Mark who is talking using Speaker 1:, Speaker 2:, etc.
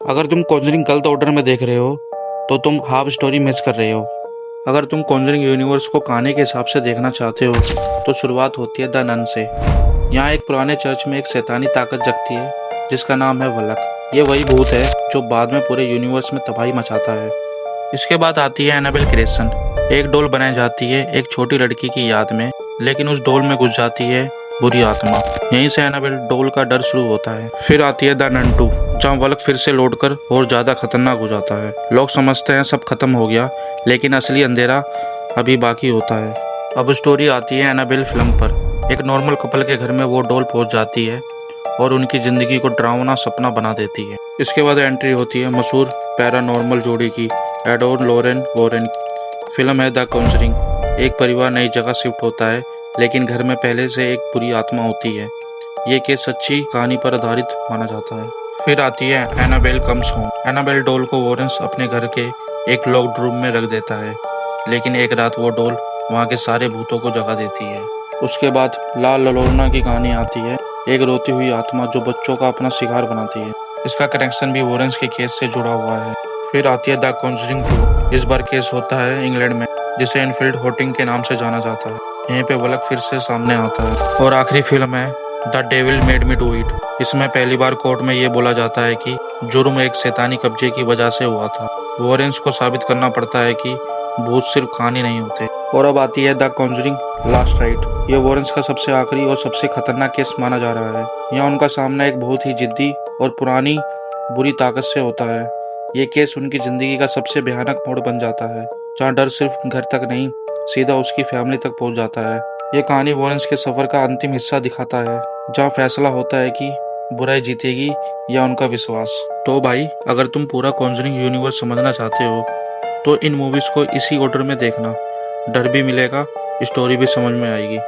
Speaker 1: अगर तुम कॉन्जरिंग गलत ऑर्डर में देख रहे हो तो तुम हाफ स्टोरी मिस कर रहे हो। अगर तुम कॉन्जरिंग यूनिवर्स को कहानी के हिसाब से देखना चाहते हो तो शुरुआत होती है द नन से। यहाँ एक पुराने चर्च में एक शैतानी ताकत जगती है जिसका नाम है वलक। ये वही भूत है जो बाद में पूरे यूनिवर्स में तबाही मचाता है। इसके बाद आती है एनाबेल क्रिएशन। एक डोल बनाई जाती है एक छोटी लड़की की याद में, लेकिन उस डोल में घुस जाती है बुरी आत्मा। यहीं से एनाबेल डोल का डर शुरू होता है। फिर आती है द नन 2, जहाँ वलक फिर से लौटकर और ज्यादा खतरनाक हो जाता है। लोग समझते हैं सब खत्म हो गया, लेकिन असली अंधेरा अभी बाकी होता है। अब स्टोरी आती है एनाबेल फिल्म पर। एक नॉर्मल कपल के घर में वो डोल पहुंच जाती है और उनकी जिंदगी को डरावना सपना बना देती है। इसके बाद एंट्री होती है मशहूर पैरानॉर्मल जोड़ी की, एड और लॉरेन वॉरेन। फिल्म है द कॉन्जरिंग। एक परिवार नई जगह शिफ्ट होता है, लेकिन घर में पहले से एक बुरी आत्मा होती है। ये केस सच्ची कहानी पर आधारित माना जाता है। फिर आती है एनाबेल कम्स होम। एनाबेल डोल को वॉरेंस अपने घर के एक लॉक्ड रूम में रख देता है, लेकिन एक रात वो डोल वहाँ के सारे भूतों को जगा देती है। उसके बाद ला लोरोना की कहानी आती है, एक रोती हुई आत्मा जो बच्चों का अपना शिकार बनाती है। इसका कनेक्शन भी वॉरेंस के केस से जुड़ा हुआ है। फिर आती है द कॉन्जरिंग 2। इस बार केस होता है इंग्लैंड में, जिसे एनफील्ड होटिंग के नाम से जाना जाता है। यहीं पे वलक फिर से सामने आता है। और आखिरी फिल्म है the devil made me do it. इसमें पहली बार कोर्ट में ये बोला जाता है कि जुर्म एक शैतानी कब्जे की वजह से हुआ था। वॉरेंस को साबित करना पड़ता है कि भूत सिर्फ कहानी नहीं होते। और अब आती है द कॉन्जरिंग लास्ट राइट। ये वॉरेंस का सबसे आखिरी और सबसे खतरनाक केस माना जा रहा है। यहाँ उनका सामना एक बहुत ही जिद्दी और पुरानी बुरी ताकत से होता है। ये केस उनकी जिंदगी का सबसे भयानक मोड़ बन जाता है, जहाँ डर सिर्फ घर तक नहीं, सीधा उसकी फैमिली तक पहुंच जाता है। ये कहानी वॉरेंस के सफर का अंतिम हिस्सा दिखाता है, जहाँ फैसला होता है कि बुराई जीतेगी या उनका विश्वास। तो भाई, अगर तुम पूरा कॉन्जरिंग यूनिवर्स समझना चाहते हो तो इन मूवीज को इसी ऑर्डर में देखना। डर भी मिलेगा, स्टोरी भी समझ में आएगी।